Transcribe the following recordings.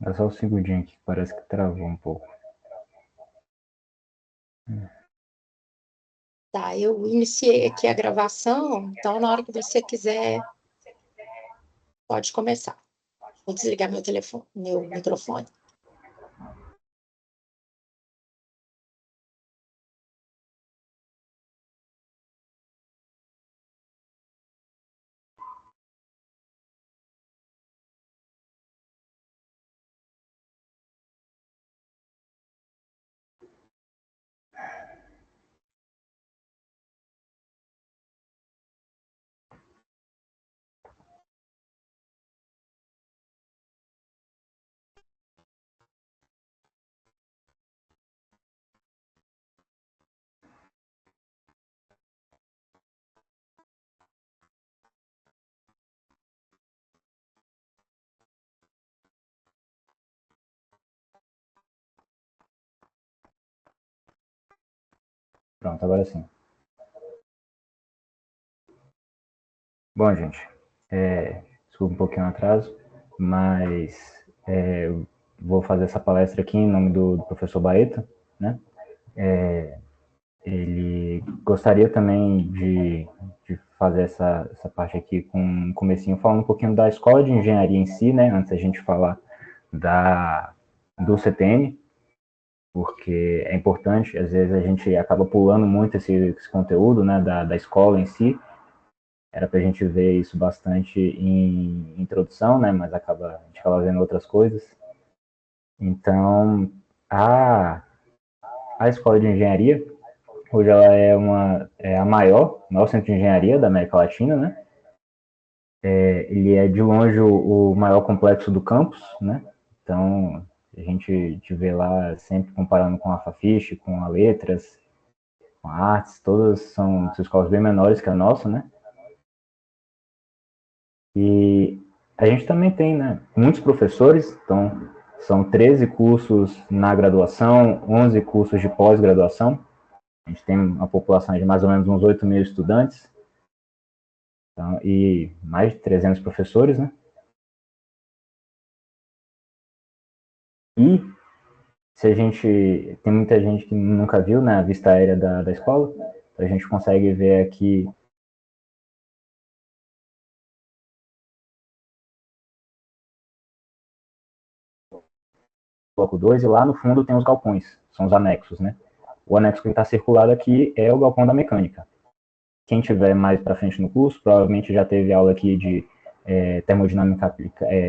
É só um segundinho aqui, parece que travou um pouco. Tá, eu iniciei aqui a gravação, então na hora que você quiser, pode começar. Vou desligar meu telefone, meu microfone. Pronto, agora sim. Bom, gente, desculpa um pouquinho o atraso, mas vou fazer essa palestra aqui em nome do professor Baeta, né? Ele gostaria também de fazer essa parte aqui com um comecinho, falando um pouquinho da escola de engenharia em si, né? Antes a gente falar do CTN, porque é importante, às vezes a gente acaba pulando muito esse conteúdo, né, da escola em si. Era para a gente ver isso bastante em introdução, né, mas a gente acaba vendo outras coisas. Então, a escola de engenharia, hoje ela é a maior centro de engenharia da América Latina, né? Ele é de longe o maior complexo do campus, né? Então, a gente te vê lá sempre comparando com a Fafiche, com a Letras, com a Artes, todas são escolas bem menores que a nossa, né? E a gente também tem, né, muitos professores, então são 13 cursos na graduação, 11 cursos de pós-graduação. A gente tem uma população de mais ou menos uns 8 mil estudantes, então, e mais de 300 professores, né? E se a gente tem muita gente que nunca viu, né, a vista aérea da escola, a gente consegue ver aqui o bloco 2 e lá no fundo tem os galpões, são os anexos, né? O anexo que está circulado aqui é o galpão da mecânica. Quem tiver mais para frente no curso, provavelmente já teve aula aqui de termodinâmica,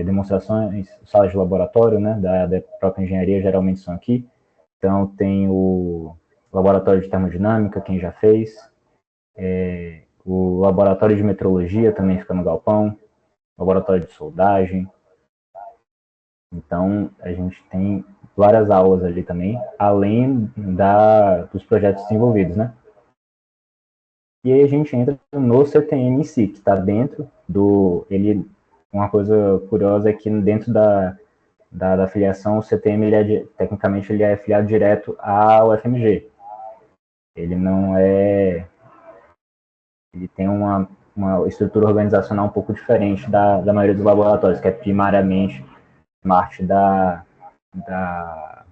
demonstrações, salas de laboratório, né, da própria engenharia, geralmente são aqui. Então, tem o laboratório de termodinâmica, quem já fez, o laboratório de metrologia também fica no galpão, laboratório de soldagem. Então, a gente tem várias aulas ali também, além dos projetos desenvolvidos, né? E aí a gente entra no CTN em si, que está dentro do... Uma coisa curiosa é que dentro da filiação, o CTM, tecnicamente, ele é filiado direto ao FMG. Ele não é... Ele tem uma estrutura organizacional um pouco diferente da maioria dos laboratórios, que é primariamente parte da, da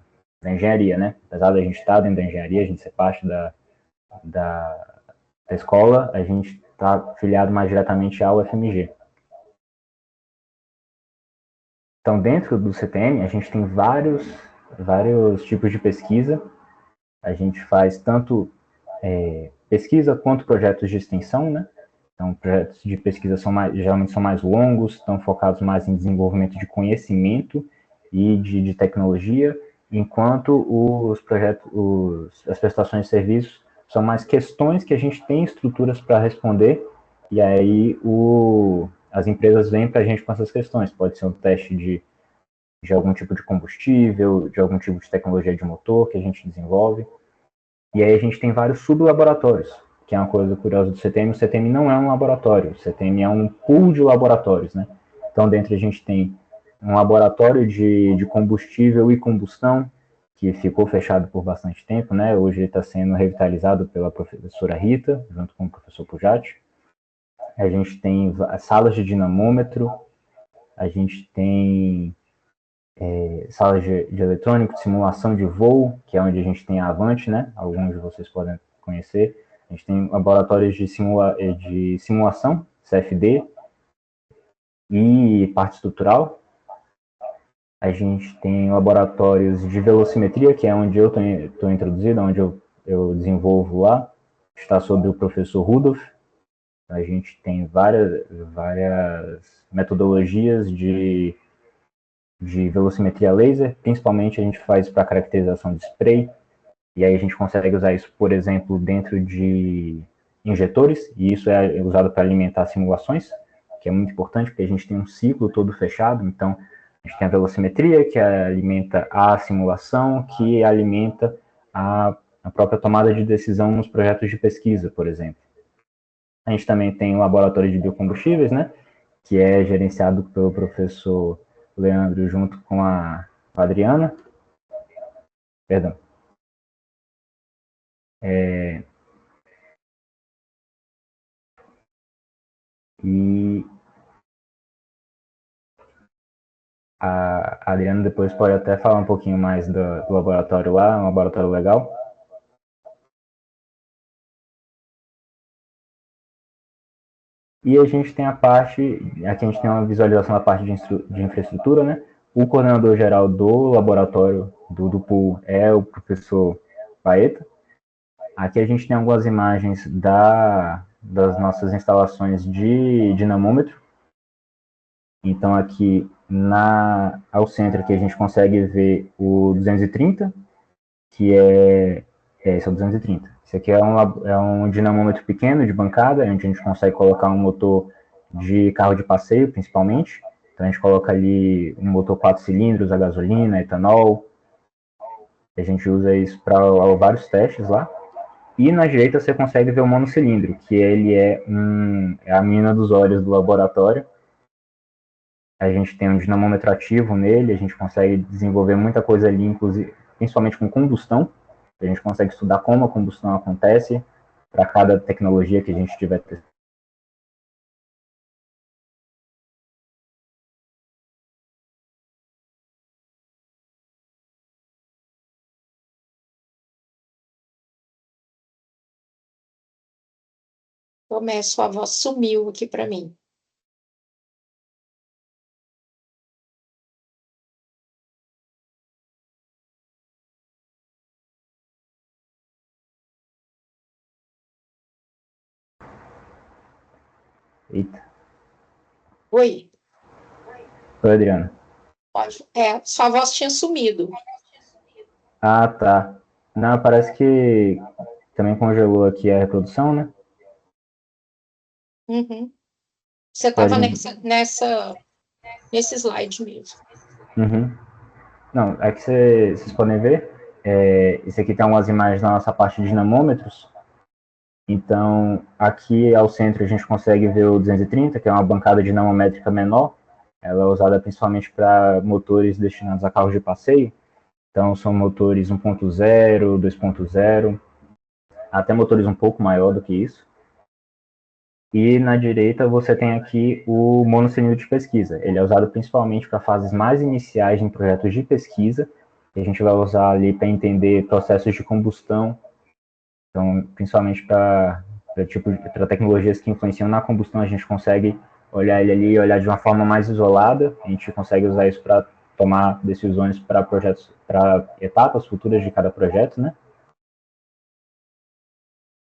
engenharia, né? Apesar da gente estar dentro da engenharia, a gente ser parte da, da escola, a gente está filiado mais diretamente ao FMG. Então, dentro do CTN, a gente tem vários tipos de pesquisa. A gente faz tanto pesquisa quanto projetos de extensão, né? Então, projetos de pesquisa geralmente são mais longos, estão focados mais em desenvolvimento de conhecimento e de tecnologia, enquanto as prestações de serviços são mais questões que a gente tem estruturas para responder, e aí as empresas vêm para a gente com essas questões. Pode ser um teste de algum tipo de combustível, de algum tipo de tecnologia de motor que a gente desenvolve. E aí a gente tem vários sublaboratórios, que é uma coisa curiosa do CTM. O CTM não é um laboratório, o CTM é um pool de laboratórios, né? Então, dentro a gente tem um laboratório de combustível e combustão, que ficou fechado por bastante tempo, né? Hoje ele está sendo revitalizado pela professora Rita, junto com o professor Pujati. A gente tem salas de dinamômetro, a gente tem salas de eletrônico, de simulação de voo, que é onde a gente tem a Avante, né? Alguns de vocês podem conhecer. A gente tem laboratórios de simulação, CFD, e parte estrutural. A gente tem laboratórios de velocimetria, que é onde eu estou introduzido, onde eu desenvolvo lá. Está sob o professor Rudolf. A gente tem várias metodologias de velocimetria laser, principalmente a gente faz para caracterização de spray, e aí a gente consegue usar isso, por exemplo, dentro de injetores, e isso é usado para alimentar simulações, que é muito importante, porque a gente tem um ciclo todo fechado, então a gente tem a velocimetria, que alimenta a simulação, que alimenta a própria tomada de decisão nos projetos de pesquisa, por exemplo. A gente também tem o laboratório de biocombustíveis, né, que é gerenciado pelo professor Leandro junto com a Adriana. Perdão. E a Adriana depois pode até falar um pouquinho mais do laboratório lá, um laboratório legal. E a gente tem a parte, aqui a gente tem uma visualização da parte de infraestrutura, né? O coordenador geral do laboratório do pool é o professor Paeta. Aqui a gente tem algumas imagens das nossas instalações de dinamômetro. Então aqui ao centro aqui a gente consegue ver o 230, que esse é o 230. Esse aqui é um dinamômetro pequeno de bancada, onde a gente consegue colocar um motor de carro de passeio, principalmente. Então a gente coloca ali um motor 4 cilindros, a gasolina, etanol. A gente usa isso para vários testes lá. E na direita você consegue ver o monocilindro, que ele é a mina dos olhos do laboratório. A gente tem um dinamômetro ativo nele, a gente consegue desenvolver muita coisa ali, inclusive, principalmente com combustão. A gente consegue estudar como a combustão acontece para cada tecnologia que a gente tiver. Tomé, sua voz sumiu aqui para mim. Eita. Oi, Oi, Adriana. pode. Sua voz tinha sumido. Ah, tá. Não, parece que também congelou aqui a reprodução, né? Uhum. Você estava Pode. nesse slide mesmo. Uhum. Não, é que vocês podem ver, esse aqui tem umas imagens da nossa parte de dinamômetros. Então, aqui ao centro a gente consegue ver o 230, que é uma bancada dinamométrica menor. Ela é usada principalmente para motores destinados a carros de passeio. Então, são motores 1.0, 2.0, até motores um pouco maior do que isso. E na direita você tem aqui o monocilindro de pesquisa. Ele é usado principalmente para fases mais iniciais em projetos de pesquisa. E a gente vai usar ali para entender processos de combustão. Então, principalmente para tecnologias que influenciam na combustão, a gente consegue olhar ele ali, olhar de uma forma mais isolada. A gente consegue usar isso para tomar decisões para projetos, para etapas futuras de cada projeto, né?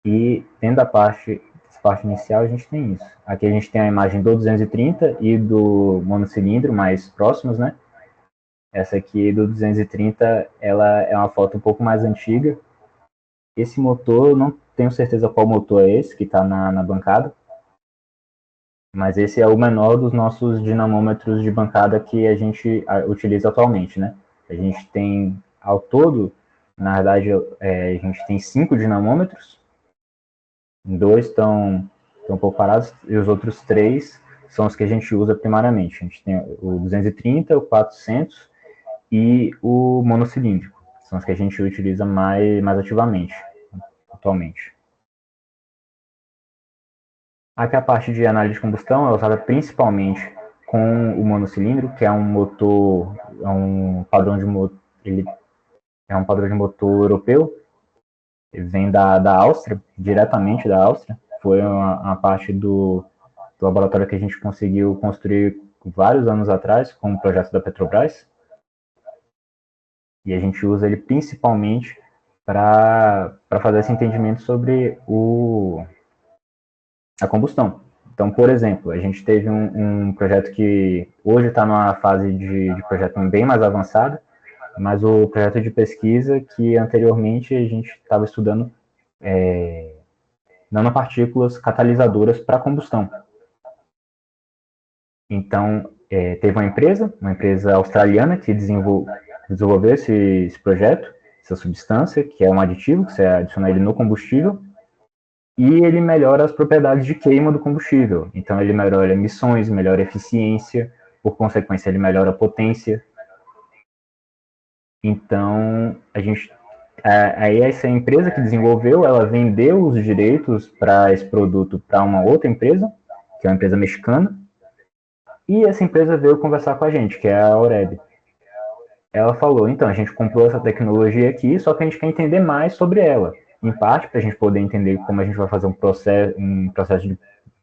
E dentro dessa parte inicial, a gente tem isso. Aqui a gente tem a imagem do 230 e do monocilindro mais próximos, né? Essa aqui do 230, ela é uma foto um pouco mais antiga. Esse motor, eu não tenho certeza qual motor é esse que está na bancada, mas esse é o menor dos nossos dinamômetros de bancada que a gente utiliza atualmente, né? A gente tem, ao todo, na verdade, a gente tem 5 dinamômetros, dois estão um pouco parados e os outros 3 são os que a gente usa primariamente. A gente tem o 230, o 400 e o monocilíndrico. São os que a gente utiliza mais ativamente atualmente. Aqui a parte de análise de combustão é usada principalmente com o monocilindro, que é um motor um padrão de motor, ele é um padrão de motor europeu, ele vem da Áustria, diretamente da Áustria. Foi uma parte do laboratório que a gente conseguiu construir vários anos atrás, com o projeto da Petrobras. E a gente usa ele principalmente para fazer esse entendimento sobre a combustão. Então, por exemplo, a gente teve um projeto que hoje está numa fase de projeto bem mais avançada, mas o projeto de pesquisa que anteriormente a gente estava estudando nanopartículas catalisadoras para combustão. Então, teve uma empresa australiana que desenvolveu esse projeto, essa substância, que é um aditivo, que você adiciona ele no combustível, e ele melhora as propriedades de queima do combustível. Então, ele melhora emissões, melhora eficiência, por consequência, ele melhora a potência. Então, aí essa empresa que desenvolveu, ela vendeu os direitos para esse produto para uma outra empresa, que é uma empresa mexicana, e essa empresa veio conversar com a gente, que é a Aureb. Ela falou, então, a gente comprou essa tecnologia aqui, só que a gente quer entender mais sobre ela. Em parte, para a gente poder entender como a gente vai fazer um processo de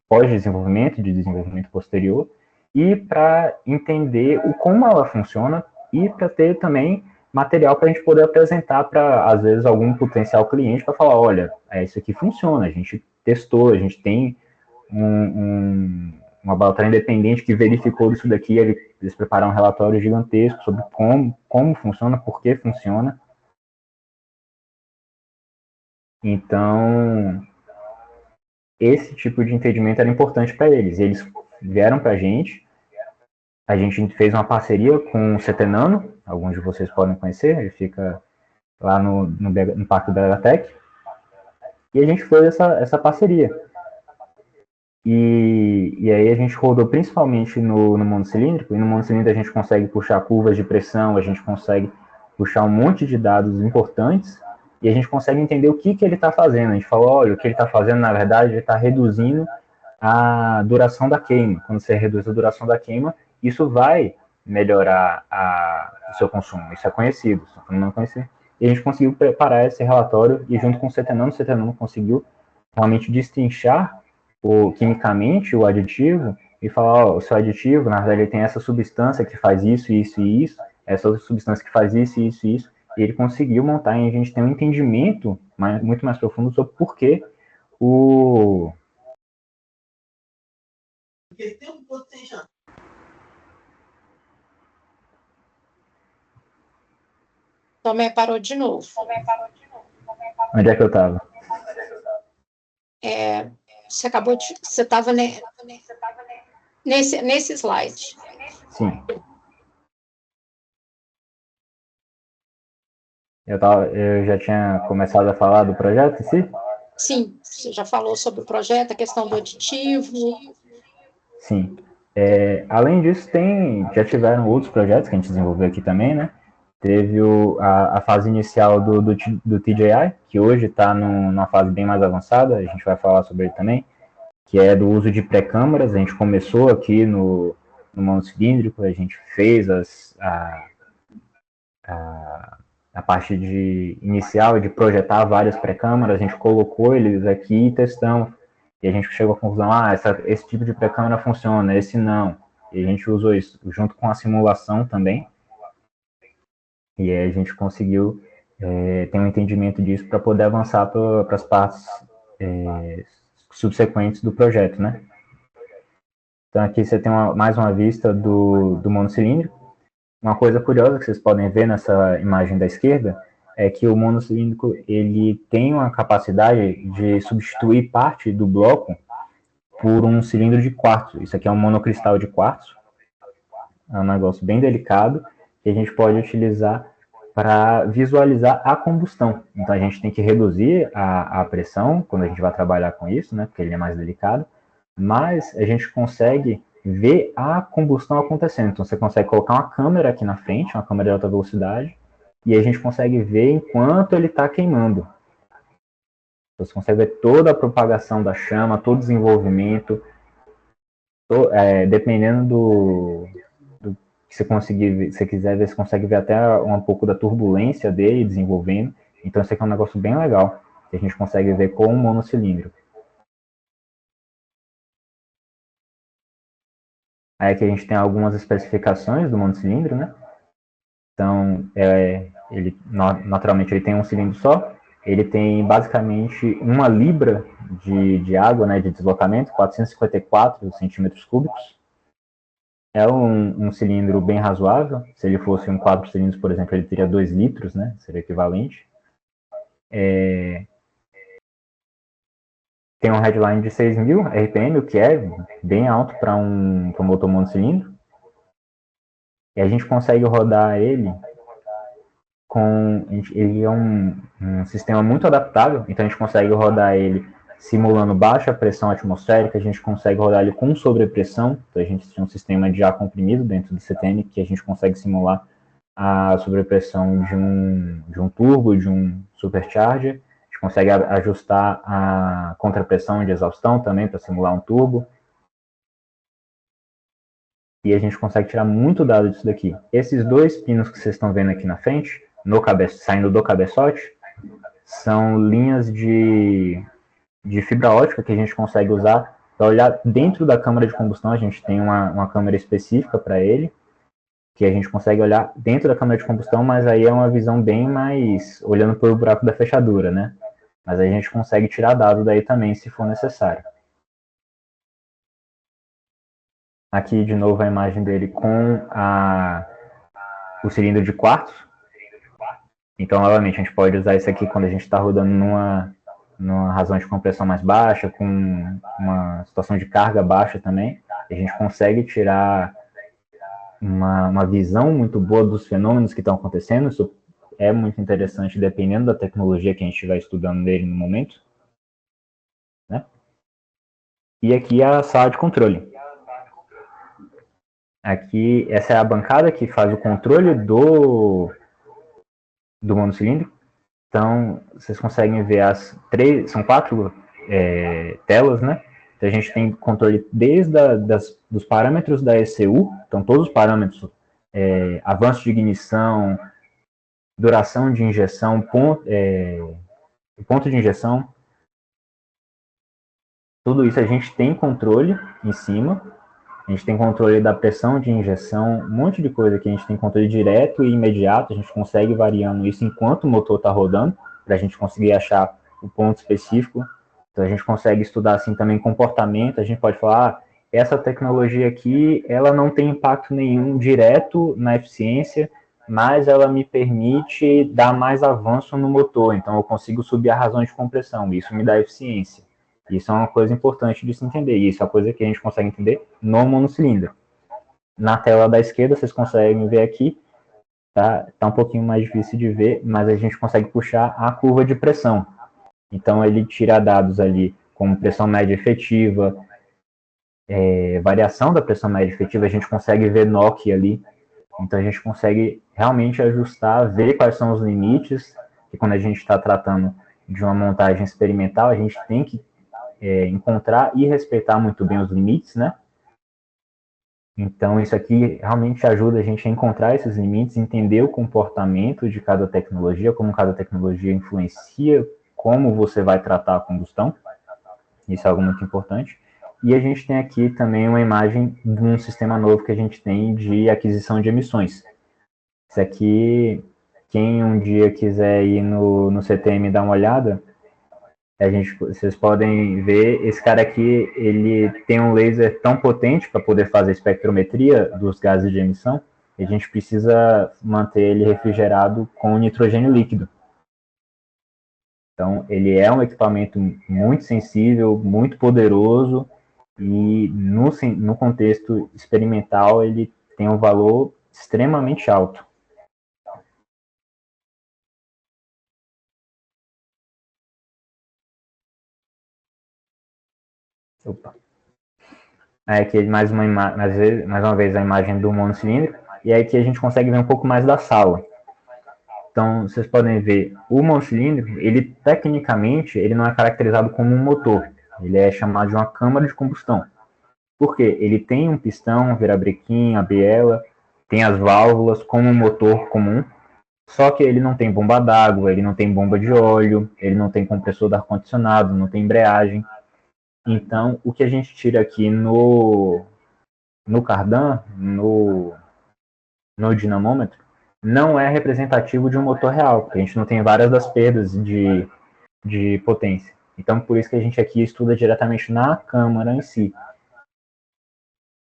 pós-desenvolvimento, de desenvolvimento posterior, e para entender como ela funciona e para ter também material para a gente poder apresentar para, às vezes, algum potencial cliente para falar, olha, isso aqui funciona, a gente testou, a gente tem uma laboratório independente que verificou isso daqui, eles prepararam um relatório gigantesco sobre como funciona, por que funciona. Então, esse tipo de entendimento era importante para eles. Eles vieram para a gente fez uma parceria com o CT Nano, alguns de vocês podem conhecer, ele fica lá no Parque da Beratec, e a gente fez essa parceria. E aí a gente rodou principalmente no monocilíndrico, e no monocilíndrico a gente consegue puxar curvas de pressão, a gente consegue puxar um monte de dados importantes, e a gente consegue entender o que ele está fazendo. A gente falou, olha, o que ele está fazendo, na verdade, ele está reduzindo a duração da queima. Quando você reduz a duração da queima, isso vai melhorar o seu consumo. Isso é conhecido, só que não conhecer. E a gente conseguiu preparar esse relatório, e junto com o CT Nano conseguiu realmente destrinchar quimicamente o aditivo e falar, o seu aditivo, na verdade, ele tem essa substância que faz isso, isso e isso, essa outra substância que faz isso, isso e isso, e ele conseguiu montar, e a gente tem um entendimento muito mais profundo sobre por que Tomé parou de novo. Onde é que eu estava? Você estava nesse slide. Sim. Eu já tinha começado a falar do projeto em si? Sim, você já falou sobre o projeto, a questão do aditivo. Sim. Além disso, já tiveram outros projetos que a gente desenvolveu aqui também, né? Teve a fase inicial do TJI, que hoje está numa fase bem mais avançada, a gente vai falar sobre ele também, que é do uso de pré-câmaras. A gente começou aqui no monocilíndrico, a gente fez a parte inicial de projetar várias pré-câmaras, a gente colocou eles aqui e testamos. E a gente chegou à conclusão, esse tipo de pré-câmara funciona, esse não. E a gente usou isso junto com a simulação também. E aí a gente conseguiu ter um entendimento disso para poder avançar para as partes subsequentes do projeto, né? Então aqui você tem mais uma vista do monocilíndrico. Uma coisa curiosa que vocês podem ver nessa imagem da esquerda é que o monocilíndrico ele tem uma capacidade de substituir parte do bloco por um cilindro de quartzo. Isso aqui é um monocristal de quartzo. É um negócio bem delicado que a gente pode utilizar para visualizar a combustão. Então a gente tem que reduzir a pressão quando a gente vai trabalhar com isso, né? Porque ele é mais delicado. Mas a gente consegue ver a combustão acontecendo. Então você consegue colocar uma câmera aqui na frente, uma câmera de alta velocidade, e a gente consegue ver enquanto ele está queimando. Você consegue ver toda a propagação da chama, todo o desenvolvimento, dependendo se você quiser ver, você consegue ver até um pouco da turbulência dele desenvolvendo. Então isso aqui é um negócio bem legal, que a gente consegue ver com o monocilindro. Aí aqui a gente tem algumas especificações do monocilindro, né? Então, ele naturalmente ele tem um cilindro só, ele tem basicamente 1 libra de água, né, de deslocamento, 454 centímetros cúbicos. É um cilindro bem razoável. Se ele fosse um 4 cilindros, por exemplo, ele teria 2 litros, né? Seria equivalente. Tem um headline de 6.000 RPM, o que é bem alto para um motor monocilindro. E a gente consegue rodar ele ele é um sistema muito adaptável, então a gente consegue rodar ele simulando baixa pressão atmosférica, a gente consegue rodar ele com sobrepressão, então a gente tem um sistema de ar comprimido dentro do CTN que a gente consegue simular a sobrepressão de um turbo, de um supercharger, a gente consegue ajustar a contrapressão de exaustão também para simular um turbo, e a gente consegue tirar muito dado disso daqui. Esses 2 pinos que vocês estão vendo aqui na frente, saindo do cabeçote, são linhas de fibra ótica que a gente consegue usar para olhar dentro da câmara de combustão. A gente tem uma câmera específica para ele, que a gente consegue olhar dentro da câmara de combustão, mas aí é uma visão bem mais olhando por o buraco da fechadura, né? Mas aí a gente consegue tirar dado daí também, se for necessário. Aqui, de novo, a imagem dele com o cilindro de quartzo. Então, novamente, a gente pode usar isso aqui quando a gente está rodando numa razão de compressão mais baixa, com uma situação de carga baixa também. A gente consegue tirar uma visão muito boa dos fenômenos que estão acontecendo. Isso é muito interessante, dependendo da tecnologia que a gente estiver estudando nele no momento, né? E aqui é a sala de controle. Aqui, essa é a bancada que faz o controle do monocilindro. Então, vocês conseguem ver são 4 telas, né? Então, a gente tem controle desde dos parâmetros da ECU, então todos os parâmetros, avanço de ignição, duração de injeção, ponto de injeção, tudo isso a gente tem controle em cima. A gente tem controle da pressão de injeção, um monte de coisa que a gente tem controle direto e imediato, a gente consegue variando isso enquanto o motor está rodando, para a gente conseguir achar o ponto específico. Então a gente consegue estudar assim também comportamento, a gente pode falar, essa tecnologia aqui, ela não tem impacto nenhum direto na eficiência, mas ela me permite dar mais avanço no motor, então eu consigo subir a razão de compressão, isso me dá eficiência. Isso é uma coisa importante de se entender, e isso é uma coisa que a gente consegue entender no monocilindro. Na tela da esquerda, vocês conseguem ver aqui, tá um pouquinho mais difícil de ver, mas a gente consegue puxar a curva de pressão. Então, ele tira dados ali como pressão média efetiva, variação da pressão média efetiva, a gente consegue ver NOC ali, então a gente consegue realmente ajustar, ver quais são os limites, e quando a gente está tratando de uma montagem experimental, a gente tem que encontrar e respeitar muito bem os limites, né? Então, isso aqui realmente ajuda a gente a encontrar esses limites, entender o comportamento de cada tecnologia, como cada tecnologia influencia como você vai tratar a combustão. Isso é algo muito importante. E a gente tem aqui também uma imagem de um sistema novo que a gente tem de aquisição de emissões. Isso aqui, quem um dia quiser ir no CTM dar uma olhada, vocês podem ver, esse cara aqui, ele tem um laser tão potente para poder fazer espectrometria dos gases de emissão, e a gente precisa manter ele refrigerado com nitrogênio líquido. Então, ele é um equipamento muito sensível, muito poderoso, e no contexto experimental ele tem um valor extremamente alto. Opa. Aqui mais uma vez a imagem do monocilindro, e aí aqui a gente consegue ver um pouco mais da sala. Então, vocês podem ver, o monocilindro, ele tecnicamente, ele não é caracterizado como um motor, ele é chamado de uma câmara de combustão. Por quê? Ele tem um pistão, virabrequim, a biela, tem as válvulas como um motor comum, só que ele não tem bomba d'água, ele não tem bomba de óleo, ele não tem compressor de ar-condicionado, não tem embreagem. Então, o que a gente tira aqui no cardan, no dinamômetro, não é representativo de um motor real, porque a gente não tem várias das perdas de potência. Então, por isso que a gente aqui estuda diretamente na câmara em si.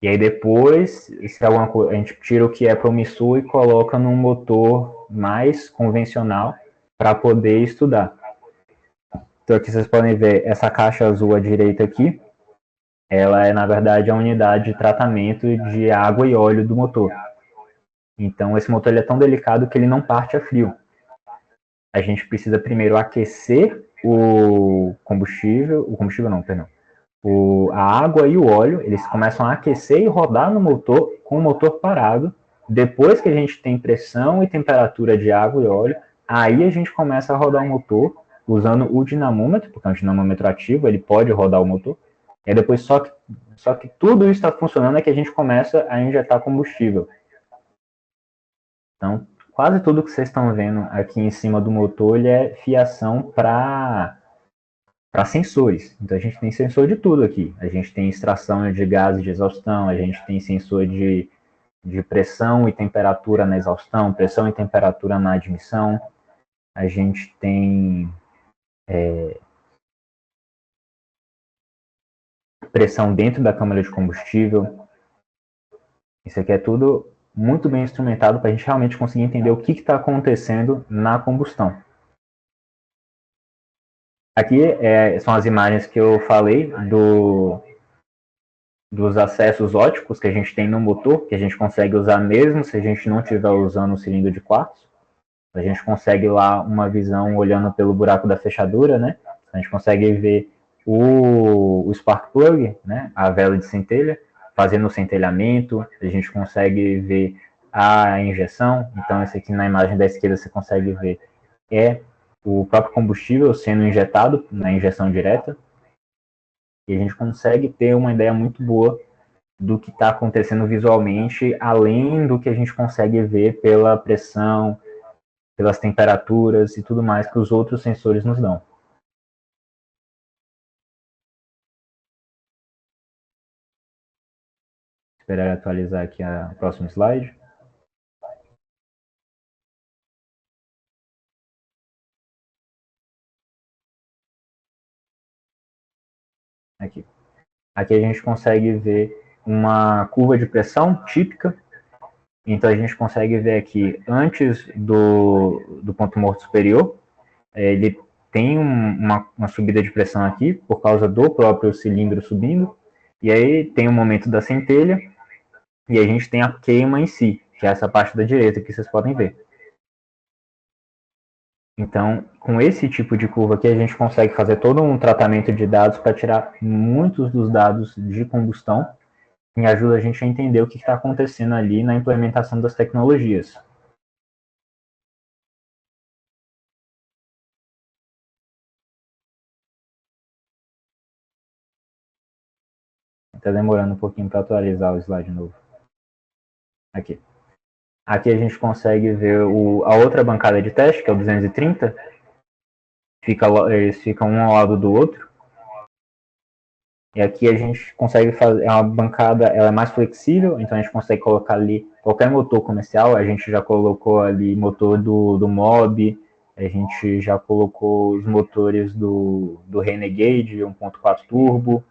E aí depois, se alguma coisa, a gente tira o que é promissor e coloca num motor mais convencional para poder estudar. Então aqui vocês podem ver essa caixa azul à direita aqui, ela é na verdade a unidade de tratamento de água e óleo do motor. Então esse motor ele é tão delicado que ele não parte a frio. A gente precisa primeiro aquecer o combustível não, perdão. A água e o óleo, eles começam a aquecer e rodar no motor com o motor parado. Depois que a gente tem pressão e temperatura de água e óleo, aí a gente começa a rodar o motor usando o dinamômetro, porque é um dinamômetro ativo, ele pode rodar o motor. E aí depois só que tudo isso está funcionando é que a gente começa a injetar combustível. Então, quase tudo que vocês estão vendo aqui em cima do motor, ele é fiação para sensores. Então a gente tem sensor de tudo aqui. A gente tem extração de gases de exaustão, a gente tem sensor de pressão e temperatura na exaustão, pressão e temperatura na admissão. A gente tem pressão dentro da câmara de combustível. Isso aqui é tudo muito bem instrumentado para a gente realmente conseguir entender o que está acontecendo na combustão. Aqui são as imagens que eu falei dos acessos óticos que a gente tem no motor, que a gente consegue usar mesmo se a gente não estiver usando o cilindro de quartzo. A gente consegue lá uma visão olhando pelo buraco da fechadura, né? A gente consegue ver o spark plug, né? A vela de centelha, fazendo o centelhamento. A gente consegue ver a injeção. Então, esse aqui na imagem da esquerda você consegue ver o próprio combustível sendo injetado na injeção direta. E a gente consegue ter uma ideia muito boa do que está acontecendo visualmente, além do que a gente consegue ver pela pressão, pelas temperaturas e tudo mais que os outros sensores nos dão. Esperar atualizar aqui a próximo slide. Aqui. Aqui a gente consegue ver uma curva de pressão típica. Então a gente consegue ver aqui, antes do ponto morto superior, ele tem uma subida de pressão aqui, por causa do próprio cilindro subindo. E aí tem o momento da centelha, e a gente tem a queima em si, que é essa parte da direita que vocês podem ver. Então, com esse tipo de curva aqui, a gente consegue fazer todo um tratamento de dados para tirar muitos dos dados de combustão, e ajuda a gente a entender o que está acontecendo ali na implementação das tecnologias. Está demorando um pouquinho para atualizar o slide novo. Aqui. Aqui a gente consegue ver a outra bancada de teste, que é o 230. Eles ficam um ao lado do outro. E aqui a gente consegue fazer, é uma bancada, ela é mais flexível, então a gente consegue colocar ali qualquer motor comercial. A gente já colocou ali motor do Mob, a gente já colocou os motores do Renegade 1.4 turbo.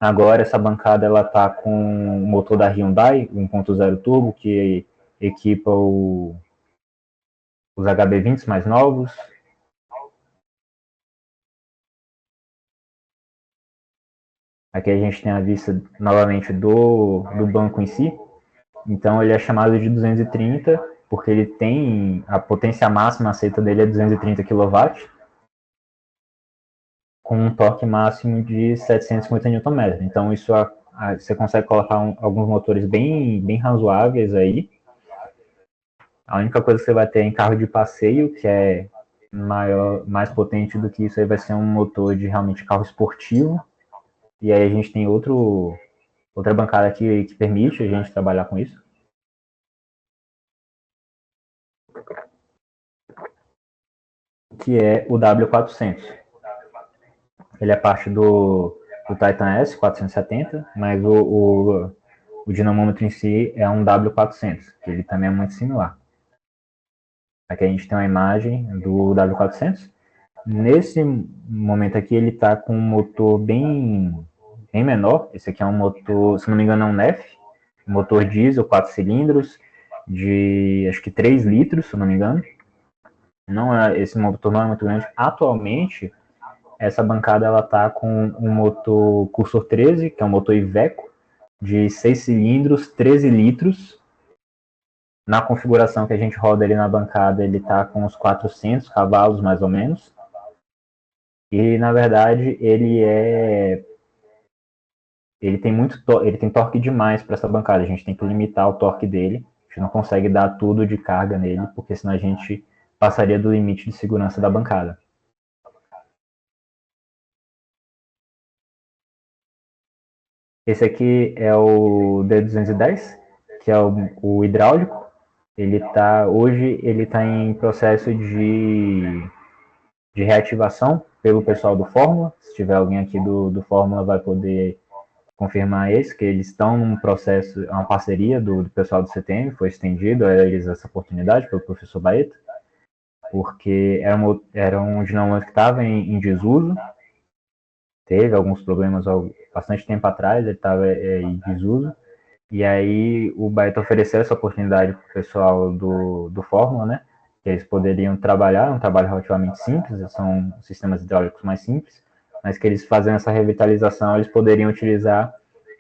Agora essa bancada ela tá com o motor da Hyundai 1.0 turbo, que equipa os HB20 mais novos. Aqui a gente tem a vista novamente do banco em si. Então ele é chamado de 230 porque ele tem a potência máxima aceita dele é 230 kW, com um torque máximo de 750 Nm. Então isso você consegue colocar alguns motores bem razoáveis aí. A única coisa que você vai ter em carro de passeio, que é mais potente do que isso, aí vai ser um motor de realmente carro esportivo. E aí a gente tem outra bancada aqui que permite a gente trabalhar com isso. que é o W400. Ele é parte do Titan S470, mas o dinamômetro em si é um W400, que ele também é muito similar. Aqui a gente tem uma imagem do W400. Nesse momento aqui, ele está com um motor bem menor. Esse aqui é um motor, se não me engano, é um NEF, motor diesel, 4 cilindros, de acho que 3 litros, se não me engano. Esse motor não é muito grande. Atualmente, essa bancada ela está com um motor Cursor 13, que é um motor Iveco, de 6 cilindros, 13 litros. Na configuração que a gente roda ali na bancada, ele está com uns 400 cavalos, mais ou menos. E, na verdade, ele tem torque demais para essa bancada. A gente tem que limitar o torque dele. A gente não consegue dar tudo de carga nele, porque senão a gente passaria do limite de segurança da bancada. Esse aqui é o D210, que é o hidráulico. Hoje ele está em processo de reativação pelo pessoal do Fórmula. Se tiver alguém aqui do Fórmula vai poder confirmar isso, que eles estão num processo, uma parceria do pessoal do CTM, foi estendido a eles essa oportunidade pelo professor Baeta, porque era um dinamômetro que estava em desuso, teve alguns problemas há bastante tempo atrás, ele estava em desuso, e aí o Baeta ofereceu essa oportunidade para o pessoal do Fórmula, né, que eles poderiam trabalhar, um trabalho relativamente simples, são sistemas hidráulicos mais simples, mas que eles fazendo essa revitalização, eles poderiam utilizar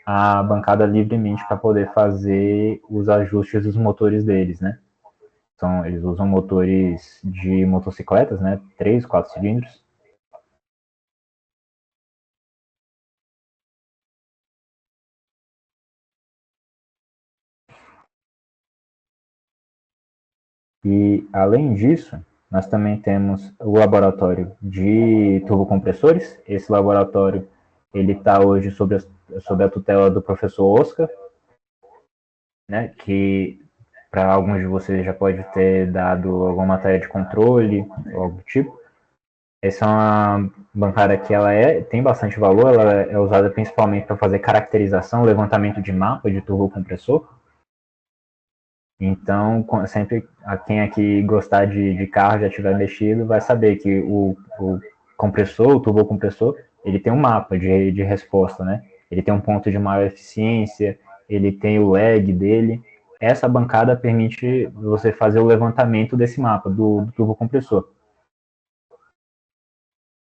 a bancada livremente para poder fazer os ajustes dos motores deles, né? Eles usam motores de motocicletas, né? 3, 4 cilindros. E, além disso, nós também temos o laboratório de turbocompressores. Esse laboratório ele está hoje sob a tutela do professor Oscar, né, que para alguns de vocês já pode ter dado alguma matéria de controle ou algo do tipo. Essa é uma bancada que tem bastante valor, ela é usada principalmente para fazer caracterização, levantamento de mapa de turbocompressor. Então, sempre quem aqui gostar de carro, já tiver mexido, vai saber que o compressor, o turbocompressor, ele tem um mapa de resposta, né? Ele tem um ponto de maior eficiência, ele tem o lag dele. Essa bancada permite você fazer o levantamento desse mapa do turbocompressor.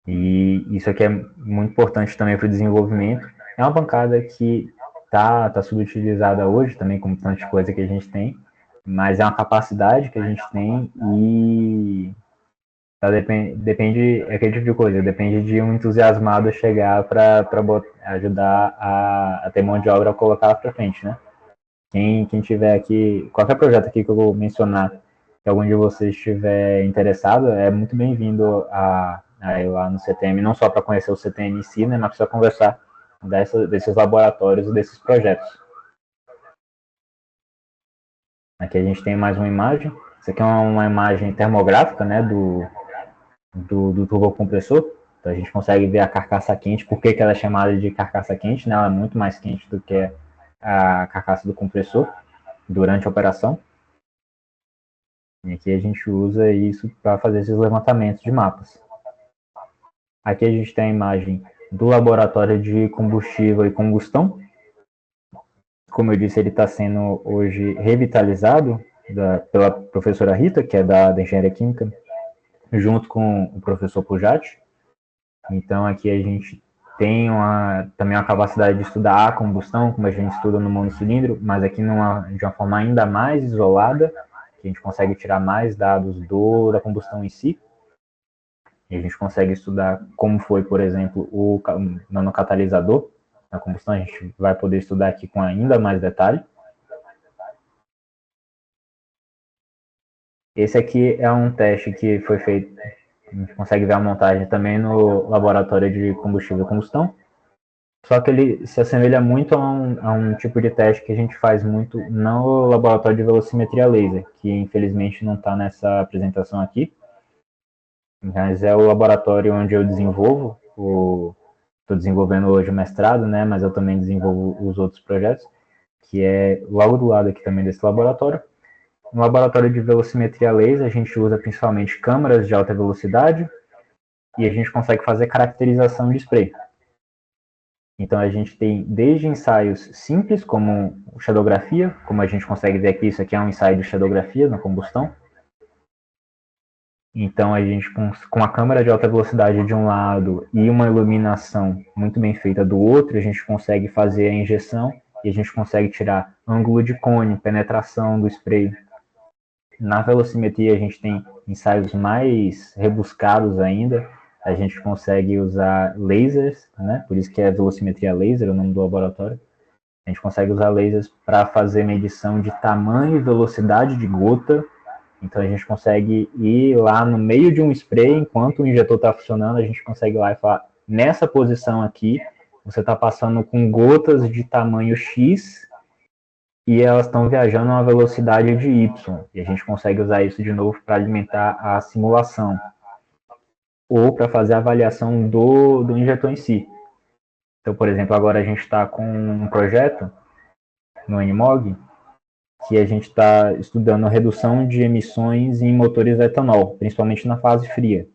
E isso aqui é muito importante também para o desenvolvimento. É uma bancada que tá subutilizada hoje também, como tanta coisa que a gente tem, mas é uma capacidade que a gente tem e depende, é aquele tipo de coisa, depende de um entusiasmado chegar para ajudar a ter mão de obra a colocar para frente, né? Quem tiver aqui, qualquer projeto aqui que eu vou mencionar, que algum de vocês estiver interessado, é muito bem-vindo a ir lá no CTM, não só para conhecer o CTM em si, né, mas para conversar desses laboratórios e desses projetos. Aqui a gente tem mais uma imagem. Isso aqui é uma imagem termográfica, né, do turbocompressor. Então a gente consegue ver a carcaça quente. Por que ela é chamada de carcaça quente? Né? Ela é muito mais quente do que a carcaça do compressor durante a operação. E aqui a gente usa isso para fazer esses levantamentos de mapas. Aqui a gente tem a imagem do laboratório de combustível e combustão. Como eu disse, ele está sendo hoje revitalizado pela professora Rita, que é da Engenharia Química, junto com o professor Pujati. Então aqui a gente tem também uma capacidade de estudar a combustão, como a gente estuda no monocilindro, mas aqui de uma forma ainda mais isolada, que a gente consegue tirar mais dados da combustão em si. E a gente consegue estudar como foi, por exemplo, o nanocatalisador na combustão. A gente vai poder estudar aqui com ainda mais detalhe. Esse aqui é um teste que foi feito, a gente consegue ver a montagem também no laboratório de combustível e combustão. Só que ele se assemelha muito a um tipo de teste que a gente faz muito no laboratório de velocimetria laser, que infelizmente não está nessa apresentação aqui. mas é o laboratório onde eu desenvolvo, estou desenvolvendo hoje o mestrado, né, mas eu também desenvolvo os outros projetos, que é logo do lado aqui também desse laboratório. No laboratório de velocimetria laser, a gente usa principalmente câmeras de alta velocidade e a gente consegue fazer caracterização de spray. Então, a gente tem desde ensaios simples, como shadowgrafia, como a gente consegue ver aqui, isso aqui é um ensaio de shadowgrafia na combustão. Então, a gente, com a câmera de alta velocidade de um lado e uma iluminação muito bem feita do outro, a gente consegue fazer a injeção e a gente consegue tirar ângulo de cone, penetração do spray. Na velocimetria, a gente tem ensaios mais rebuscados ainda. A gente consegue usar lasers, né? Por isso que é velocimetria laser, o nome do laboratório. A gente consegue usar lasers para fazer medição de tamanho e velocidade de gota. Então, a gente consegue ir lá no meio de um spray, enquanto o injetor está funcionando, a gente consegue ir lá e falar, nessa posição aqui, você está passando com gotas de tamanho X e elas estão viajando a uma velocidade de Y. E a gente consegue usar isso de novo para alimentar a simulação ou para fazer a avaliação do injetor em si. Então, por exemplo, agora a gente está com um projeto no NMOG que a gente está estudando a redução de emissões em motores a etanol, principalmente na fase fria.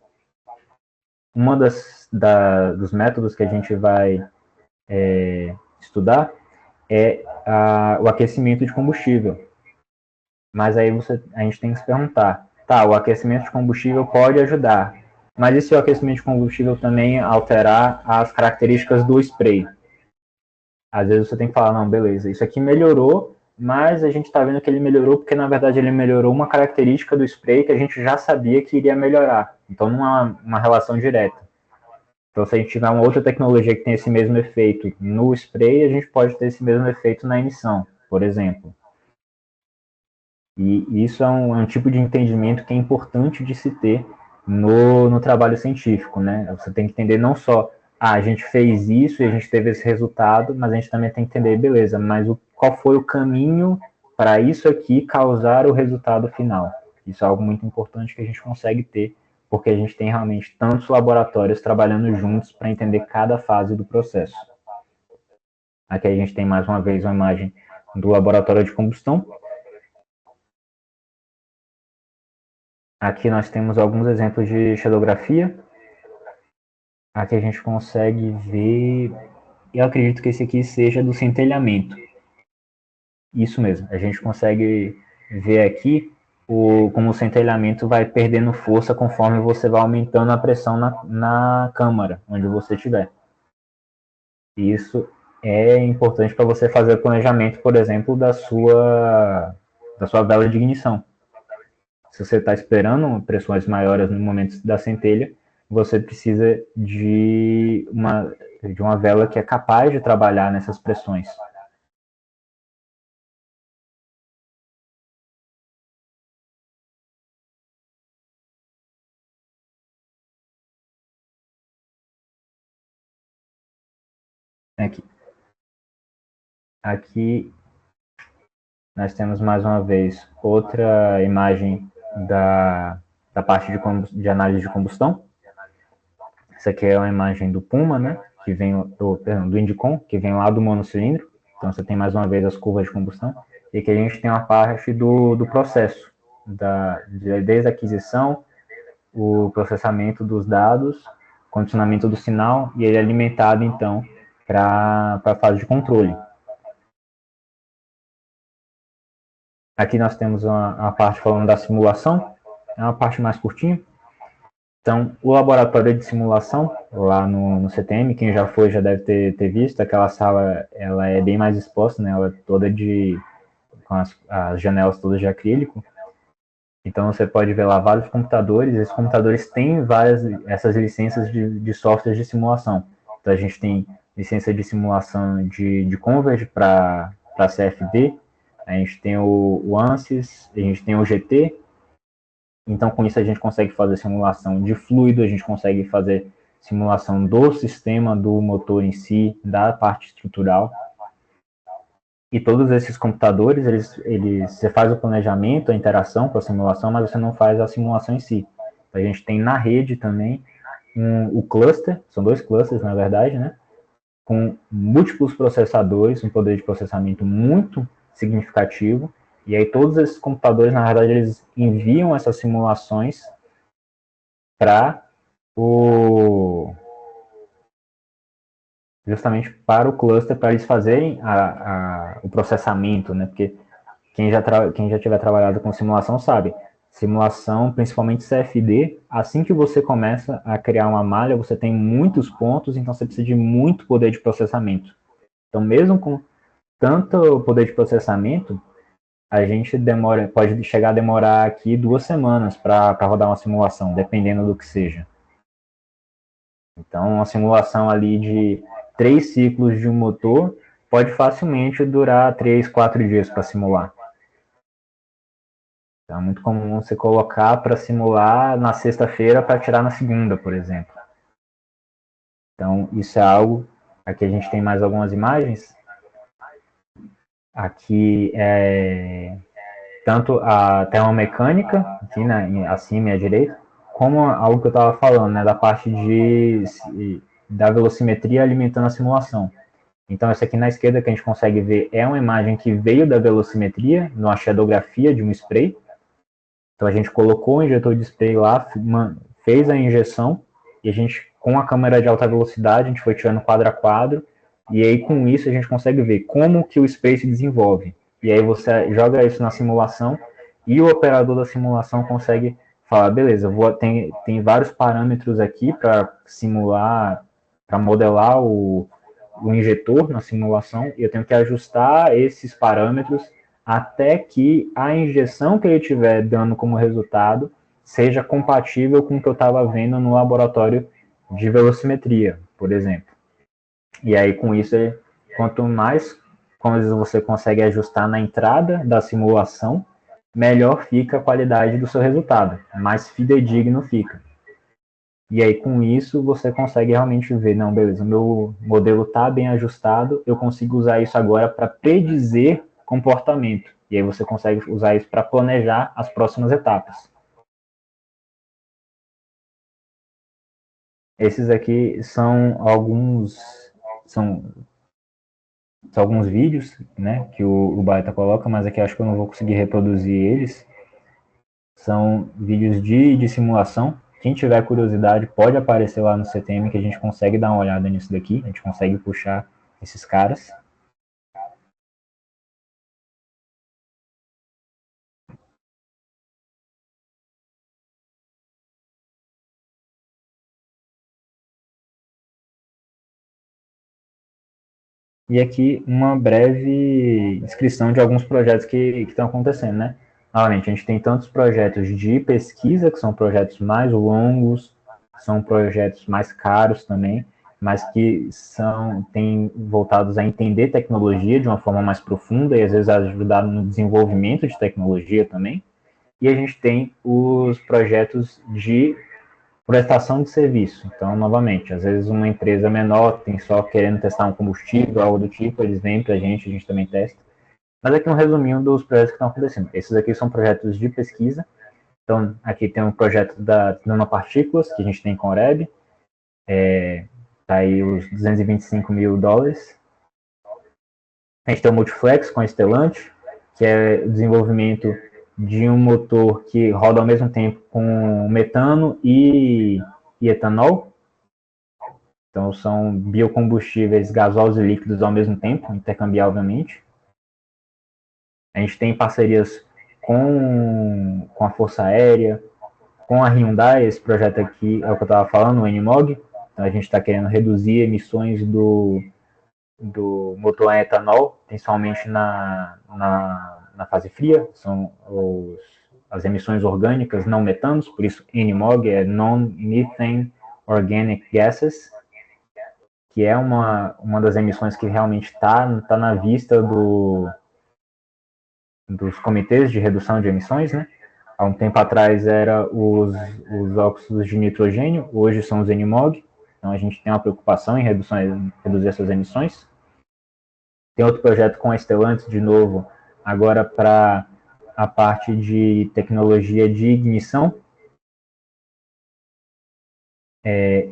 Uma dos métodos que a gente vai estudar é o aquecimento de combustível. Mas aí a gente tem que se perguntar, tá, o aquecimento de combustível pode ajudar, mas e se o aquecimento de combustível também alterar as características do spray? Às vezes você tem que falar, não, beleza, isso aqui melhorou, mas a gente está vendo que ele melhorou porque, na verdade, ele melhorou uma característica do spray que a gente já sabia que iria melhorar. Então, não é uma relação direta. Então, se a gente tiver uma outra tecnologia que tem esse mesmo efeito no spray, a gente pode ter esse mesmo efeito na emissão, por exemplo. E isso é um tipo de entendimento que é importante de se ter no trabalho científico, né? Você tem que entender não só, a gente fez isso e a gente teve esse resultado, mas a gente também tem que entender, beleza, mas qual foi o caminho para isso aqui causar o resultado final? Isso é algo muito importante que a gente consegue ter, porque a gente tem realmente tantos laboratórios trabalhando juntos para entender cada fase do processo. Aqui a gente tem mais uma vez uma imagem do laboratório de combustão. Aqui nós temos alguns exemplos de shadowgrafia. Aqui a gente consegue ver, eu acredito que esse aqui seja do centelhamento. Isso mesmo, a gente consegue ver aqui como o centelhamento vai perdendo força conforme você vai aumentando a pressão na câmara, onde você estiver. Isso é importante para você fazer o planejamento, por exemplo, da sua vela de ignição. Se você está esperando pressões maiores no momento da centelha, você precisa de uma vela que é capaz de trabalhar nessas pressões. Aqui nós temos mais uma vez outra imagem da parte de análise de combustão. Essa aqui é uma imagem do Puma, né, que vem do Indicon, que vem lá do monocilindro. Então você tem mais uma vez as curvas de combustão. E aqui a gente tem uma parte do processo, desde a aquisição, o processamento dos dados, condicionamento do sinal, e ele é alimentado, então, para a fase de controle. Aqui nós temos a parte falando da simulação, é uma parte mais curtinha. Então, o laboratório de simulação, lá no CTM, quem já foi já deve ter visto, aquela sala ela é bem mais exposta, né? Ela é toda com as janelas todas de acrílico. Então, você pode ver lá vários computadores, esses computadores têm essas licenças de software de simulação. Então, a gente tem licença de simulação de Converge para CFD, a gente tem o ANSYS, a gente tem o GT. Então, com isso, a gente consegue fazer simulação de fluido, a gente consegue fazer simulação do sistema, do motor em si, da parte estrutural. E todos esses computadores, você faz o planejamento, a interação com a simulação, mas você não faz a simulação em si. A gente tem na rede também o cluster, são 2 clusters, na verdade, né? Com múltiplos processadores, um poder de processamento muito significativo, e aí todos esses computadores, na verdade, eles enviam essas simulações para justamente para o cluster, para eles fazerem o processamento, né? Porque quem já tiver trabalhado com simulação sabe, simulação, principalmente CFD, assim que você começa a criar uma malha, você tem muitos pontos, então você precisa de muito poder de processamento. Então, mesmo com tanto poder de processamento, a gente pode chegar a demorar aqui 2 semanas para rodar uma simulação, dependendo do que seja. Então, uma simulação ali de 3 ciclos de um motor pode facilmente durar 3, 4 dias para simular. Então, é muito comum você colocar para simular na sexta-feira para tirar na segunda, por exemplo. Então, isso é algo... Aqui a gente tem mais algumas imagens. Aqui é tanto a termomecânica, aqui acima e à direita, como algo que eu estava falando, né, da parte da velocimetria alimentando a simulação. Então, essa aqui na esquerda que a gente consegue ver é uma imagem que veio da velocimetria, numa shadowgrafia de um spray. Então, a gente colocou o injetor de spray lá, fez a injeção, e a gente, com a câmera de alta velocidade, a gente foi tirando quadro a quadro, e aí com isso a gente consegue ver como que o spray se desenvolve. E aí você joga isso na simulação, e o operador da simulação consegue falar, beleza, tem vários parâmetros aqui para simular, para modelar o injetor na simulação, e eu tenho que ajustar esses parâmetros até que a injeção que ele estiver dando como resultado seja compatível com o que eu estava vendo no laboratório de velocimetria, por exemplo. E aí, com isso, quanto mais coisas você consegue ajustar na entrada da simulação, melhor fica a qualidade do seu resultado, mais fidedigno fica. E aí, com isso, você consegue realmente ver, não, beleza, o meu modelo está bem ajustado, eu consigo usar isso agora para predizer comportamento. E aí você consegue usar isso para planejar as próximas etapas. Esses aqui são alguns vídeos, né, que o Baita coloca, mas aqui acho que eu não vou conseguir reproduzir eles. São vídeos de simulação. Quem tiver curiosidade pode aparecer lá no CTM que a gente consegue dar uma olhada nisso daqui, a gente consegue puxar esses caras. E aqui uma breve descrição de alguns projetos que estão acontecendo, né? Novamente, a gente tem tantos projetos de pesquisa, que são projetos mais longos, são projetos mais caros também, mas que têm voltados a entender tecnologia de uma forma mais profunda e às vezes ajudar no desenvolvimento de tecnologia também. E a gente tem os projetos de prestação de serviço. Então, novamente, às vezes uma empresa menor tem só querendo testar um combustível, algo do tipo, eles vêm para a gente também testa. Mas aqui um resuminho dos projetos que estão acontecendo. Esses aqui são projetos de pesquisa. Então, aqui tem um projeto da nanopartículas, que a gente tem com a Oreb. Tá aí os $225 mil. A gente tem o Multiflex com a Stellantis, que é o desenvolvimento de um motor que roda ao mesmo tempo com metano e etanol. Então, são biocombustíveis gasosos e líquidos ao mesmo tempo, intercambiavelmente. A gente tem parcerias com a Força Aérea, com a Hyundai. Esse projeto aqui é o que eu estava falando, o NMOG. Então, a gente está querendo reduzir emissões do motor a etanol, principalmente na fase fria. São as emissões orgânicas não metanos, por isso NMOG é Non-Methane Organic Gases, que é uma das emissões que realmente está na vista dos comitês de redução de emissões, né? Há um tempo atrás era os óxidos de nitrogênio, hoje são os NMOG, então a gente tem uma preocupação em reduzir essas emissões. Tem outro projeto com a Stellantis, de novo, agora para a parte de tecnologia de ignição.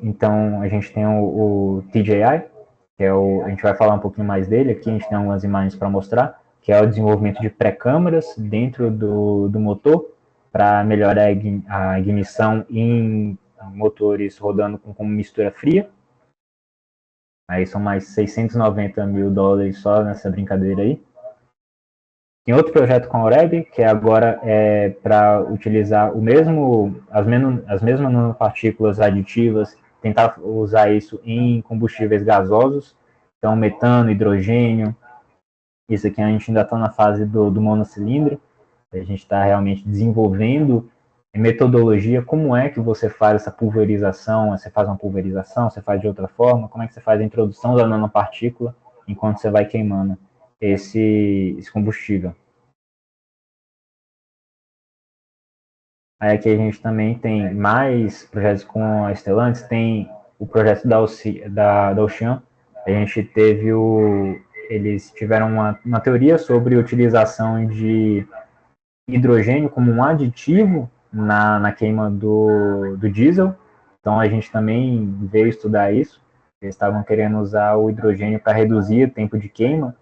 Então, a gente tem o TJI, que é a gente vai falar um pouquinho mais dele aqui, a gente tem algumas imagens para mostrar, que é o desenvolvimento de pré-câmaras dentro do motor, para melhorar a ignição em motores rodando com mistura fria. Aí são mais 690 mil dólares só nessa brincadeira aí. Tem outro projeto com a Oreb, que agora é para utilizar as mesmas nanopartículas aditivas, tentar usar isso em combustíveis gasosos, então metano, hidrogênio. Isso aqui a gente ainda está na fase do monocilindro, a gente está realmente desenvolvendo metodologia, como é que você faz essa pulverização, você faz uma pulverização, você faz de outra forma, como é que você faz a introdução da nanopartícula enquanto você vai queimando esse combustível. Aí aqui a gente também tem mais projetos com a Stellantis, tem o projeto da Ocean, a gente teve eles tiveram uma teoria sobre utilização de hidrogênio como um aditivo na queima do diesel, então a gente também veio estudar isso, eles estavam querendo usar o hidrogênio para reduzir o tempo de queima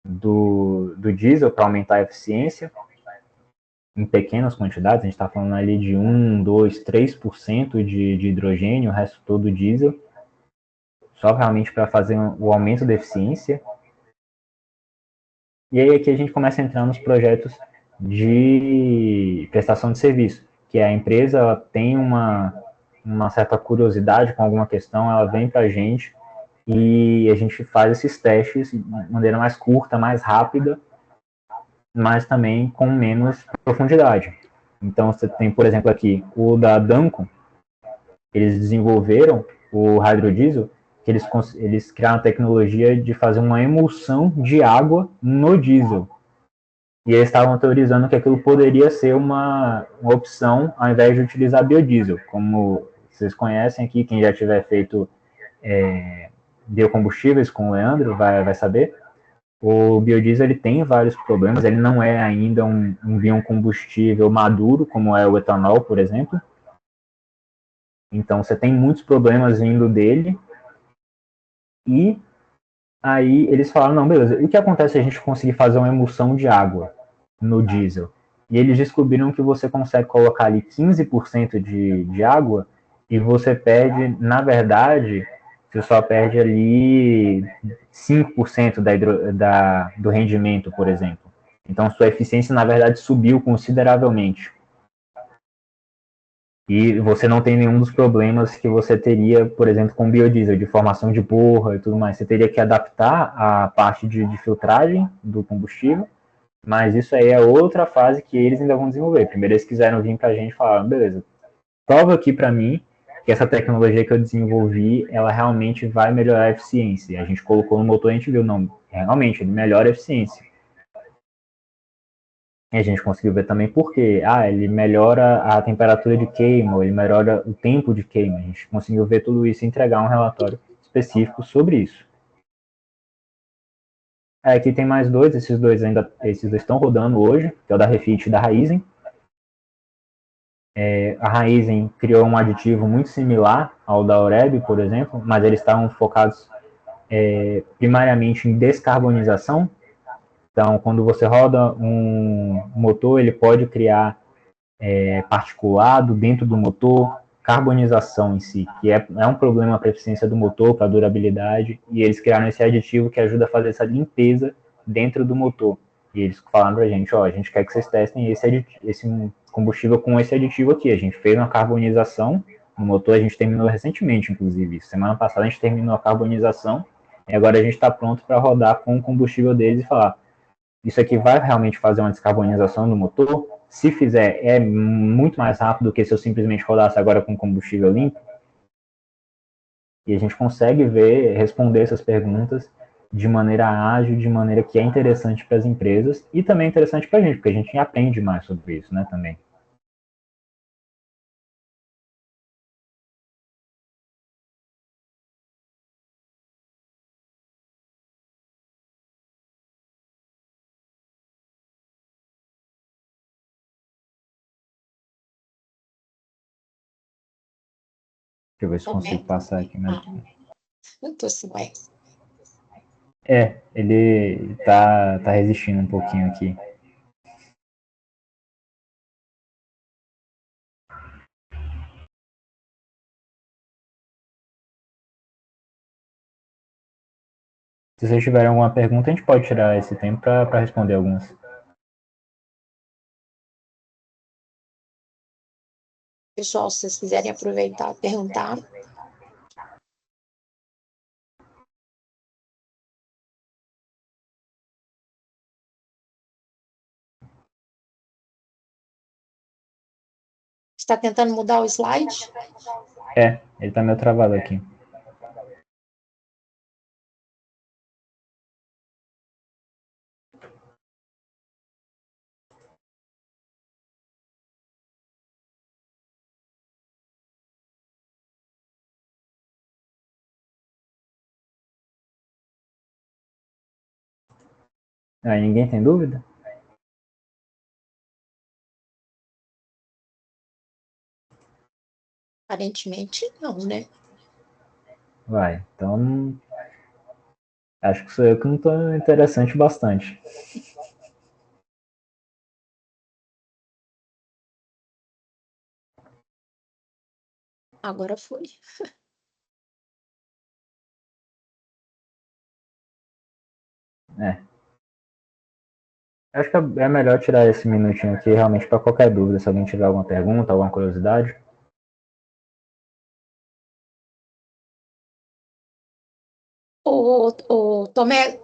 do diesel, para aumentar a eficiência, em pequenas quantidades, a gente está falando ali de 1, 2, 3% de hidrogênio, o resto todo diesel, só realmente para fazer o aumento da eficiência. E aí aqui a gente começa a entrar nos projetos de prestação de serviço, que a empresa tem uma certa curiosidade com alguma questão, ela vem para a gente e a gente faz esses testes de maneira mais curta, mais rápida, mas também com menos profundidade. Então, você tem, por exemplo, aqui o da Danco, eles desenvolveram o hydrodiesel, que eles criaram a tecnologia de fazer uma emulsão de água no diesel. E eles estavam teorizando que aquilo poderia ser uma opção ao invés de utilizar biodiesel. Como vocês conhecem aqui, quem já tiver feito biocombustíveis com o Leandro vai saber. O biodiesel ele tem vários problemas, ele não é ainda um biocombustível maduro, como é o etanol, por exemplo. Então você tem muitos problemas vindo dele. E aí eles falaram, não, beleza, o que acontece se a gente conseguir fazer uma emulsão de água no diesel? E eles descobriram que você consegue colocar ali 15% de água e você perde, na verdade, você só perde ali 5% do rendimento, por exemplo. Então sua eficiência, na verdade, subiu consideravelmente. E você não tem nenhum dos problemas que você teria, por exemplo, com biodiesel, de formação de borra e tudo mais. Você teria que adaptar a parte de filtragem do combustível, mas isso aí é outra fase que eles ainda vão desenvolver. Primeiro eles quiseram vir para a gente e falaram, beleza, prova aqui para mim que essa tecnologia que eu desenvolvi, ela realmente vai melhorar a eficiência. E a gente colocou no motor e a gente viu, não, realmente, ele melhora a eficiência. E a gente conseguiu ver também por quê. Ele melhora a temperatura de queima, ele melhora o tempo de queima. A gente conseguiu ver tudo isso e entregar um relatório específico sobre isso. Aqui tem mais dois, esses dois estão rodando hoje, que é o da Refit e da Raizen. A Raizen criou um aditivo muito similar ao da Oreb, por exemplo, mas eles estavam focados primariamente em descarbonização. Então, quando você roda um motor, ele pode criar particulado dentro do motor, carbonização em si, que é um problema para a eficiência do motor, para a durabilidade, e eles criaram esse aditivo que ajuda a fazer essa limpeza dentro do motor. E eles falaram para a gente, a gente quer que vocês testem esse combustível com esse aditivo aqui. A gente fez uma carbonização no motor, a gente terminou recentemente, inclusive. Semana passada a gente terminou a carbonização, e agora a gente está pronto para rodar com o combustível deles e falar, isso aqui vai realmente fazer uma descarbonização do motor? Se fizer, é muito mais rápido do que se eu simplesmente rodasse agora com combustível limpo. E a gente consegue responder essas perguntas de maneira ágil, de maneira que é interessante para as empresas e também é interessante para a gente, porque a gente aprende mais sobre isso, né, também. eu ver se consigo passar aqui. Mas... eu tô assim, ué. Ele tá resistindo um pouquinho aqui. Se vocês tiverem alguma pergunta, a gente pode tirar esse tempo para responder algumas. Pessoal, se vocês quiserem aproveitar e perguntar. Está tentando mudar o slide? Ele tá meio travado aqui. Aí, ninguém tem dúvida? Aparentemente não, né? Vai, então acho que sou eu que não tô interessante bastante. Agora foi. Acho que é melhor tirar esse minutinho aqui realmente para qualquer dúvida, se alguém tiver alguma pergunta, alguma curiosidade. O Tomé,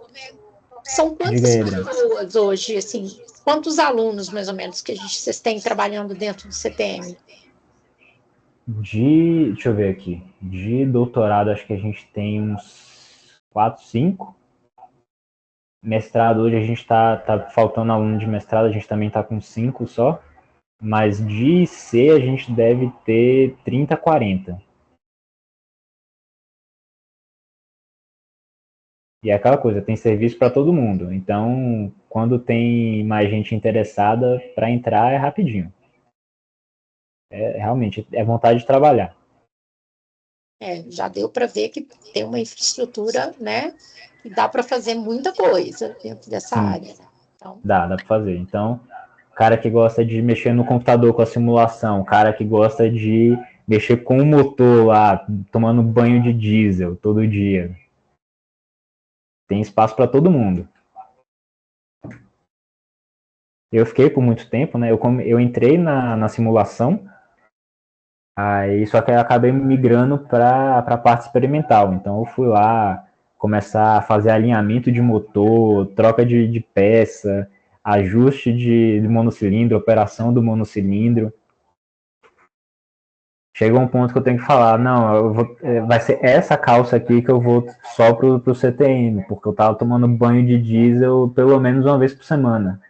são Diga quantas aí, Adriano. pessoas hoje, assim, quantos alunos, mais ou menos, que vocês têm trabalhando dentro do CTM? Deixa eu ver aqui. De doutorado, acho que a gente tem uns 4, 5. Mestrado, hoje a gente tá faltando aluno de mestrado, a gente também tá com 5 só. Mas de IC a gente deve ter 30, 40. E é aquela coisa, tem serviço para todo mundo. Então, quando tem mais gente interessada para entrar, é rapidinho. Realmente, é vontade de trabalhar. Já deu para ver que tem uma infraestrutura, né? Que dá para fazer muita coisa dentro dessa Sim, área. Então, dá para fazer. Então, cara que gosta de mexer no computador com a simulação, cara que gosta de mexer com o motor lá, tomando banho de diesel todo dia. Tem espaço para todo mundo. Eu fiquei por muito tempo, né? Eu entrei na simulação, aí só que eu acabei migrando para a parte experimental. Então eu fui lá começar a fazer alinhamento de motor, troca de peça, ajuste de monocilindro, operação do monocilindro. Chega um ponto que eu tenho que falar, não, vai ser essa calça aqui que eu vou só pro CTM, porque eu tava tomando banho de diesel pelo menos uma vez por semana.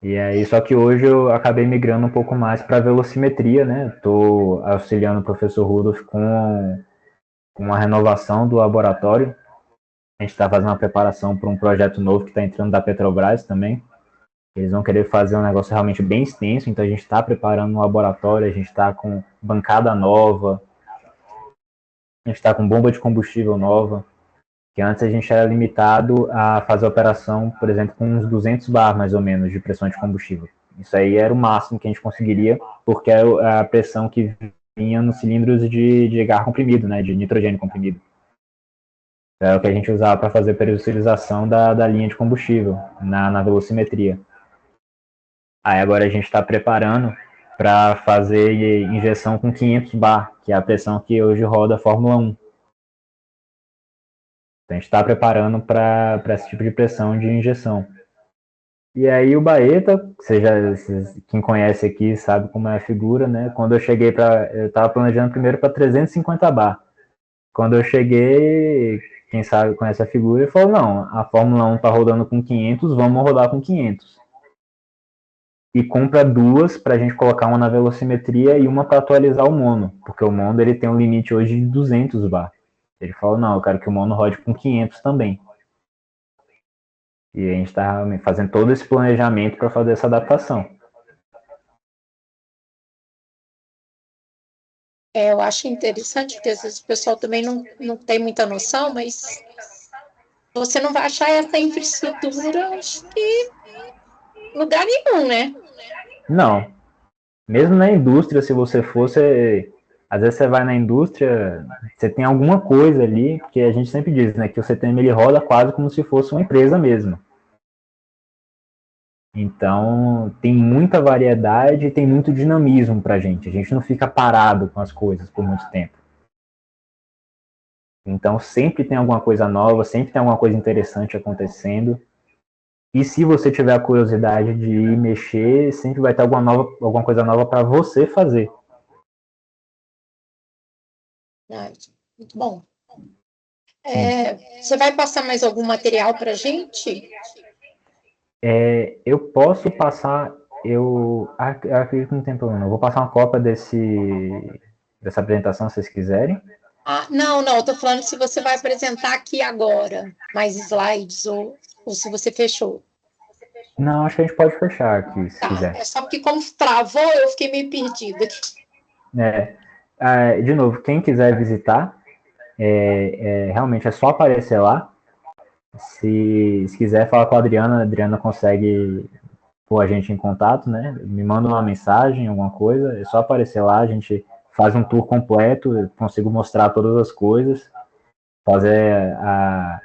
E aí, só que hoje eu acabei migrando um pouco mais para velocimetria, né? Estou auxiliando o professor Rudolf com a renovação do laboratório. A gente está fazendo uma preparação para um projeto novo que está entrando da Petrobras também. Eles vão querer fazer um negócio realmente bem extenso, então a gente está preparando um laboratório, a gente está com bancada nova, a gente está com bomba de combustível nova, que antes a gente era limitado a fazer operação, por exemplo, com uns 200 bar mais ou menos de pressão de combustível. Isso aí era o máximo que a gente conseguiria, porque era a pressão que vinha nos cilindros de ar comprimido, né, de nitrogênio comprimido. Era o que a gente usava para fazer pressurização da linha de combustível na velocimetria. Aí agora a gente está preparando para fazer injeção com 500 bar, que é a pressão que hoje roda a Fórmula 1. Então a gente está preparando para esse tipo de pressão de injeção. E aí o Baeta, quem conhece aqui sabe como é a figura, né? Quando eu cheguei eu estava planejando primeiro para 350 bar. Quando eu cheguei, quem sabe conhece a figura, ele falou, não, a Fórmula 1 está rodando com 500, vamos rodar com 500. E compra duas para a gente colocar uma na velocimetria e uma para atualizar o mono, porque o mono ele tem um limite hoje de 200 bar. Ele falou, não, eu quero que o mono rode com 500 também. E a gente está fazendo todo esse planejamento para fazer essa adaptação. Eu acho interessante, porque às vezes o pessoal também não tem muita noção, mas você não vai achar essa infraestrutura, acho que em lugar nenhum, né? Não. Mesmo na indústria, se você for, às vezes você vai na indústria, você tem alguma coisa ali, porque a gente sempre diz, né, que o CTM ele roda quase como se fosse uma empresa mesmo. Então, tem muita variedade e tem muito dinamismo pra gente. A gente não fica parado com as coisas por muito tempo. Então, sempre tem alguma coisa nova, sempre tem alguma coisa interessante acontecendo. E se você tiver a curiosidade de ir mexer, sempre vai ter alguma coisa nova para você fazer. Muito bom. Sim. Você vai passar mais algum material para a gente? Eu posso passar, eu acredito que não tem problema. Eu vou passar uma cópia dessa apresentação, se vocês quiserem. Não, eu estou falando se você vai apresentar aqui agora, mais slides, ou se você fechou. Não, acho que a gente pode fechar aqui, se quiser. É só porque como travou, eu fiquei meio perdida aqui. De novo, quem quiser visitar, realmente é só aparecer lá. Se quiser falar com a Adriana consegue pôr a gente em contato, né? Me manda uma mensagem, alguma coisa, é só aparecer lá, a gente faz um tour completo, eu consigo mostrar todas as coisas, fazer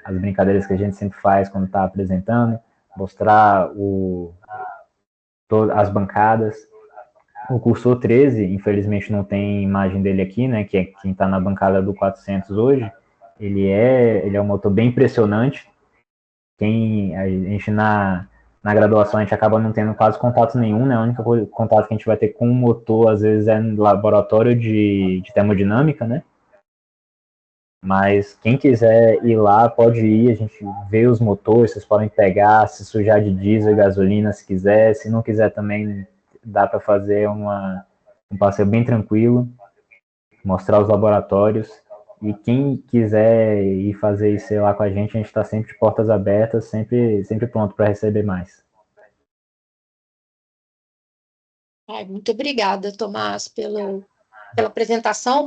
as brincadeiras que a gente sempre faz quando está apresentando, mostrar as bancadas. O cursor 13, infelizmente não tem imagem dele aqui, né? Que é quem está na bancada do 400 hoje. Ele é um motor bem impressionante. A gente na graduação a gente acaba não tendo quase contato nenhum, né? O único contato que a gente vai ter com o motor, às vezes, é no laboratório de termodinâmica, né? Mas quem quiser ir lá, pode ir, a gente vê os motores, vocês podem pegar, se sujar de diesel e gasolina se quiser, se não quiser também dá para fazer um passeio bem tranquilo, mostrar os laboratórios. E quem quiser ir fazer isso lá com a gente está sempre de portas abertas, sempre pronto para receber mais. Muito obrigada, Tomás, pela apresentação.